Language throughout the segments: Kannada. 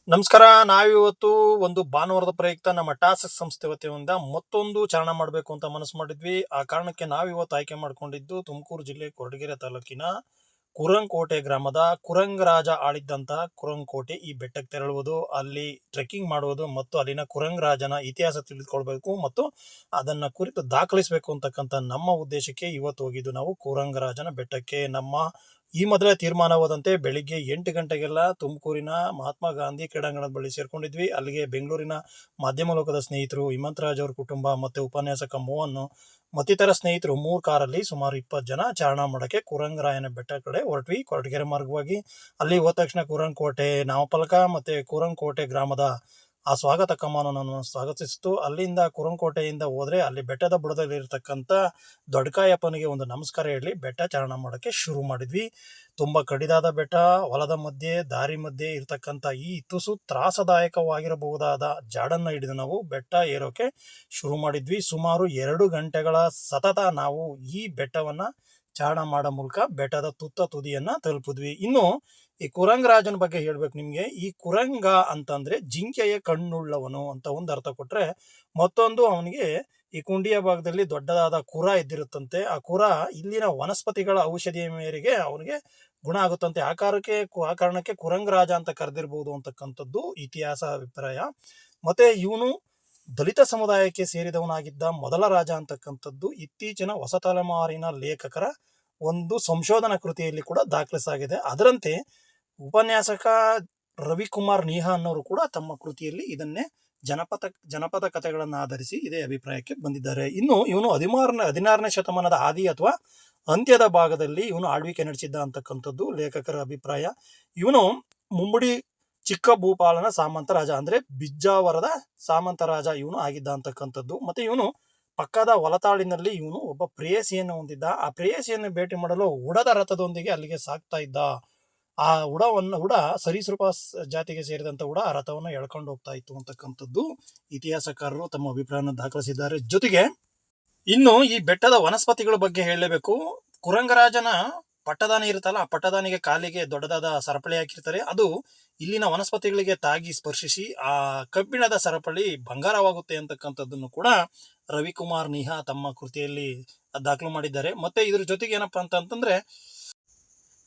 ನಮಸ್ಕಾರ. ನಾವಿವತ್ತು ಒಂದು ಭಾನುವಾರದ ಪ್ರಯುಕ್ತ ನಮ್ಮ ಟಾಸ್ಕ್ ಸಂಸ್ಥೆ ವತಿಯಿಂದ ಮತ್ತೊಂದು ಚಾರಣ ಮಾಡಬೇಕು ಅಂತ ಮನಸ್ಸು ಮಾಡಿದ್ವಿ. ಆ ಕಾರಣಕ್ಕೆ ನಾವಿವತ್ತು ಆಯ್ಕೆ ಮಾಡಿಕೊಂಡಿದ್ದು ತುಮಕೂರು ಜಿಲ್ಲೆ ಕೊರಟಗೆರೆ ತಾಲೂಕಿನ ಕುರಂಕೋಟೆ ಗ್ರಾಮದ ಕುರಂಗರಾಜ ಆಳಿದ್ದಂಥ ಕುರಂಕೋಟೆ ಈ ಬೆಟ್ಟಕ್ಕೆ ತೆರಳುವುದು, ಅಲ್ಲಿ ಟ್ರೆಕ್ಕಿಂಗ್ ಮಾಡುವುದು ಮತ್ತು ಅಲ್ಲಿನ ಕುರಂಗರಾಜನ ಇತಿಹಾಸ ತಿಳಿದುಕೊಳ್ಬೇಕು ಮತ್ತು ಅದನ್ನು ಕುರಿತು ದಾಖಲಿಸಬೇಕು ಅಂತಕ್ಕಂಥ ನಮ್ಮ ಉದ್ದೇಶಕ್ಕೆ ಇವತ್ತು ಹೋಗಿದ್ದು ನಾವು ಕುರಂಗರಾಜನ ಬೆಟ್ಟಕ್ಕೆ. ನಮ್ಮ ಈ ಮೊದಲೇ ತೀರ್ಮಾನವಾದಂತೆ ಬೆಳಿಗ್ಗೆ 8 ಗಂಟೆಗೆಲ್ಲ ತುಮಕೂರಿನ ಮಹಾತ್ಮ ಗಾಂಧಿ ಕ್ರೀಡಾಂಗಣದ ಬಳಿ ಸೇರ್ಕೊಂಡಿದ್ವಿ. ಅಲ್ಲಿಗೆ ಬೆಂಗಳೂರಿನ ಮಾಧ್ಯಮ ಲೋಕದ ಸ್ನೇಹಿತರು ಹಿಮಂತರಾಜ್ ಅವ್ರ ಕುಟುಂಬ ಮತ್ತು ಉಪನ್ಯಾಸಕ ಮೋಹನ್ ಮತ್ತಿತರ ಸ್ನೇಹಿತರು 3 ಕಾರಲ್ಲಿ ಸುಮಾರು 20 ಜನ ಚಾರಣ ಮಾಡೋಕ್ಕೆ ಕುರಂಗರಾಯನ ಬೆಟ್ಟ ಕಡೆ ಹೊರಟ್ವಿ. ಕೊರಟಗೆರೆ ಮಾರ್ಗವಾಗಿ ಅಲ್ಲಿ ಹೋದ ತಕ್ಷಣ ಕುರಂಕೋಟೆ ನಾಮಫಲಕ ಮತ್ತು ಕುರಂಕೋಟೆ ಗ್ರಾಮದ ಆ ಸ್ವಾಗತ ಕಮಾನು ನನ್ನನ್ನು ಸ್ವಾಗತಿಸಿತು. ಅಲ್ಲಿಂದ ಕುರಂಕೋಟೆಯಿಂದ ಹೋದರೆ ಅಲ್ಲಿ ಬೆಟ್ಟದ ಬುಡದಲ್ಲಿರ್ತಕ್ಕಂಥ ದೊಡ್ಡಕಾಯಪ್ಪನಿಗೆ ಒಂದು ನಮಸ್ಕಾರ ಹೇಳಿ ಬೆಟ್ಟ ಚಾರಣ ಮಾಡೋಕ್ಕೆ ಶುರು ಮಾಡಿದ್ವಿ. ತುಂಬ ಕಡಿದಾದ ಬೆಟ್ಟ, ಹೊಲದ ಮಧ್ಯೆ ದಾರಿ ಮಧ್ಯೆ ಇರತಕ್ಕಂಥ ಈ ತುಸು ತ್ರಾಸದಾಯಕವಾಗಿರಬಹುದಾದ ಜಾಡನ್ನು ಹಿಡಿದು ನಾವು ಬೆಟ್ಟ ಏರೋಕೆ ಶುರು ಮಾಡಿದ್ವಿ. ಸುಮಾರು 2 ಗಂಟೆಗಳ ಸತತ ನಾವು ಈ ಬೆಟ್ಟವನ್ನು ಚಾರಣ ಮಾಡೋ ಮೂಲಕ ಬೆಟ್ಟದ ತುದಿಯನ್ನ ತಲುಪಿದ್ವಿ. ಇನ್ನು ಈ ಕುರಂಗರಾಜನ ಬಗ್ಗೆ ಹೇಳ್ಬೇಕು ನಿಮ್ಗೆ. ಈ ಕುರಂಗ ಅಂತಂದ್ರೆ ಜಿಂಕೆಯ ಕಣ್ಣುಳ್ಳವನು ಅಂತ ಒಂದು ಅರ್ಥ ಕೊಟ್ರೆ, ಮತ್ತೊಂದು ಅವನಿಗೆ ಈ ಕುಂಡಿಯ ಭಾಗದಲ್ಲಿ ದೊಡ್ಡದಾದ ಕುರ ಇದ್ದಿರುತ್ತಂತೆ. ಆ ಕುರ ಇಲ್ಲಿನ ವನಸ್ಪತಿಗಳ ಔಷಧಿಯ ಮೇರೆಗೆ ಅವನಿಗೆ ಗುಣ ಆಗುತ್ತಂತೆ. ಆ ಕಾರಣಕ್ಕೆ ಕುರಂಗರಾಜ ಅಂತ ಕರೆದಿರ್ಬೋದು ಅಂತಕ್ಕಂಥದ್ದು ಇತಿಹಾಸ ಅಭಿಪ್ರಾಯ. ಮತ್ತೆ ಇವನು ದಲಿತ ಸಮುದಾಯಕ್ಕೆ ಸೇರಿದವನಾಗಿದ್ದ ಮೊದಲ ರಾಜ ಅಂತಕ್ಕಂಥದ್ದು ಇತ್ತೀಚಿನ ಹೊಸ ತಲೆಮಾರಿನ ಲೇಖಕರ ಒಂದು ಸಂಶೋಧನಾ ಕೃತಿಯಲ್ಲಿ ಕೂಡ ದಾಖಲಿಸಾಗಿದೆ. ಅದರಂತೆ ಉಪನ್ಯಾಸಕ ರವಿಕುಮಾರ್ ನೀಹಾ ಅನ್ನೋರು ಕೂಡ ತಮ್ಮ ಕೃತಿಯಲ್ಲಿ ಇದನ್ನೇ ಜನಪದ ಕಥೆಗಳನ್ನು ಆಧರಿಸಿ ಇದೇ ಅಭಿಪ್ರಾಯಕ್ಕೆ ಬಂದಿದ್ದಾರೆ. ಇನ್ನು ಇವನು 16ನೇ ಶತಮಾನದ ಆದಿ ಅಥವಾ ಅಂತ್ಯದ ಭಾಗದಲ್ಲಿ ಇವನು ಆಳ್ವಿಕೆ ನಡೆಸಿದ್ದ ಅಂತಕ್ಕಂಥದ್ದು ಲೇಖಕರ ಅಭಿಪ್ರಾಯ. ಇವನು ಮುಮ್ಮಡಿ ಚಿಕ್ಕ ಭೂಪಾಲನ ಸಾಮಂತ ರಾಜ ಅಂದ್ರೆ ಬಿಜ್ಜಾವರದ ಸಾಮಂತ ರಾಜ ಇವನು ಆಗಿದ್ದ ಅಂತಕ್ಕಂಥದ್ದು. ಮತ್ತೆ ಇವನು ಪಕ್ಕದ ಹೊಲತಾಳಿನಲ್ಲಿ ಇವನು ಒಬ್ಬ ಪ್ರೇಯಸಿಯನ್ನು ಹೊಂದಿದ್ದ. ಆ ಪ್ರೇಯಸಿಯನ್ನು ಭೇಟಿ ಮಾಡಲು ಉಡದ ರಥದೊಂದಿಗೆ ಅಲ್ಲಿಗೆ ಸಾಕ್ತಾ ಇದ್ದ. ಆ ಉಡ ಸರೀಸೃಪ ಜಾತಿಗೆ ಸೇರಿದಂತ ಉಡ ಆ ರಥವನ್ನು ಎಳ್ಕೊಂಡು ಹೋಗ್ತಾ ಇತ್ತು ಅಂತಕ್ಕಂಥದ್ದು ಇತಿಹಾಸಕಾರರು ತಮ್ಮ ಅಭಿಪ್ರಾಯವನ್ನು ದಾಖಲಿಸಿದ್ದಾರೆ. ಜೊತೆಗೆ ಇನ್ನು ಈ ಬೆಟ್ಟದ ವನಸ್ಪತಿಗಳ ಬಗ್ಗೆ ಹೇಳಲೇಬೇಕು. ಕುರಂಗರಾಜನ ಪಟ್ಟದಾನಿ ಇರುತ್ತಲ್ಲ, ಆ ಪಟ್ಟದಾನಿಗೆ ಕಾಲಿಗೆ ದೊಡ್ಡದಾದ ಸರಪಳಿ ಹಾಕಿರ್ತಾರೆ. ಅದು ಇಲ್ಲಿನ ವನಸ್ಪತಿಗಳಿಗೆ ತಾಗಿ ಸ್ಪರ್ಶಿಸಿ ಆ ಕಬ್ಬಿಣದ ಸರಪಳಿ ಬಂಗಾರವಾಗುತ್ತೆ ಅಂತಕ್ಕಂಥದ್ದನ್ನು ಕೂಡ ರವಿಕುಮಾರ್ ನೀಹಾ ತಮ್ಮ ಕೃತಿಯಲ್ಲಿ ದಾಖಲು ಮಾಡಿದ್ದಾರೆ. ಮತ್ತೆ ಇದ್ರ ಜೊತೆಗೆ ಏನಪ್ಪಾ ಅಂತಂದ್ರೆ,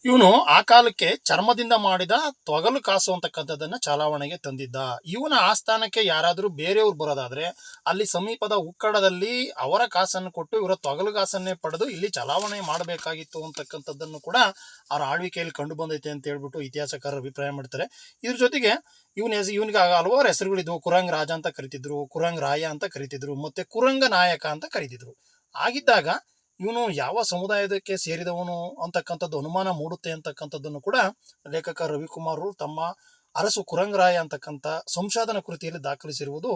ಇವನು ಆ ಕಾಲಕ್ಕೆ ಚರ್ಮದಿಂದ ಮಾಡಿದ ತೊಗಲು ಕಾಸು ಅಂತಕ್ಕಂಥದ್ದನ್ನ ಚಾಲಾವಣೆಗೆ ತಂದಿದ್ದ. ಇವನ ಆಸ್ಥಾನಕ್ಕೆ ಯಾರಾದರೂ ಬೇರೆಯವ್ರು ಬರೋದಾದ್ರೆ ಅಲ್ಲಿ ಸಮೀಪದ ಉಕ್ಕಡದಲ್ಲಿ ಅವರ ಕಾಸನ್ನು ಕೊಟ್ಟು ಇವರ ತೊಗಲು ಕಾಸನ್ನೇ ಪಡೆದು ಇಲ್ಲಿ ಚಲಾವಣೆ ಮಾಡಬೇಕಾಗಿತ್ತು ಅಂತಕ್ಕಂಥದ್ದನ್ನು ಕೂಡ ಅವರ ಆಳ್ವಿಕೆಯಲ್ಲಿ ಕಂಡು ಬಂದೈತೆ ಅಂತ ಹೇಳ್ಬಿಟ್ಟು ಇತಿಹಾಸಕಾರರು ಅಭಿಪ್ರಾಯ ಮಾಡ್ತಾರೆ. ಇದ್ರ ಜೊತೆಗೆ ಇವನಿಗೆ ಹಲವಾರು ಹೆಸರುಗಳಿದ್ವು. ಕುರಂಗ ರಾಜ ಅಂತ ಕರಿತಿದ್ರು, ಕುರಂಗ ರಾಯ ಅಂತ ಕರಿತಿದ್ರು, ಮತ್ತೆ ಕುರಂಗ ನಾಯಕ ಅಂತ ಕರಿತಿದ್ರು. ಆಗಿದ್ದಾಗ ಇವನು ಯಾವ ಸಮುದಾಯದಕ್ಕೆ ಸೇರಿದವನು ಅಂತಕ್ಕಂಥದ್ದು ಅನುಮಾನ ಮೂಡುತ್ತೆ ಅಂತಕ್ಕಂಥದ್ದನ್ನು ಕೂಡ ಲೇಖಕ ರವಿಕುಮಾರ್ ತಮ್ಮ ಅರಸು ಕುರಂಗರಾಯ ಅಂತಕ್ಕಂಥ ಸಂಶೋಧನಾ ಕೃತಿಯಲ್ಲಿ ದಾಖಲಿಸಿರುವುದು.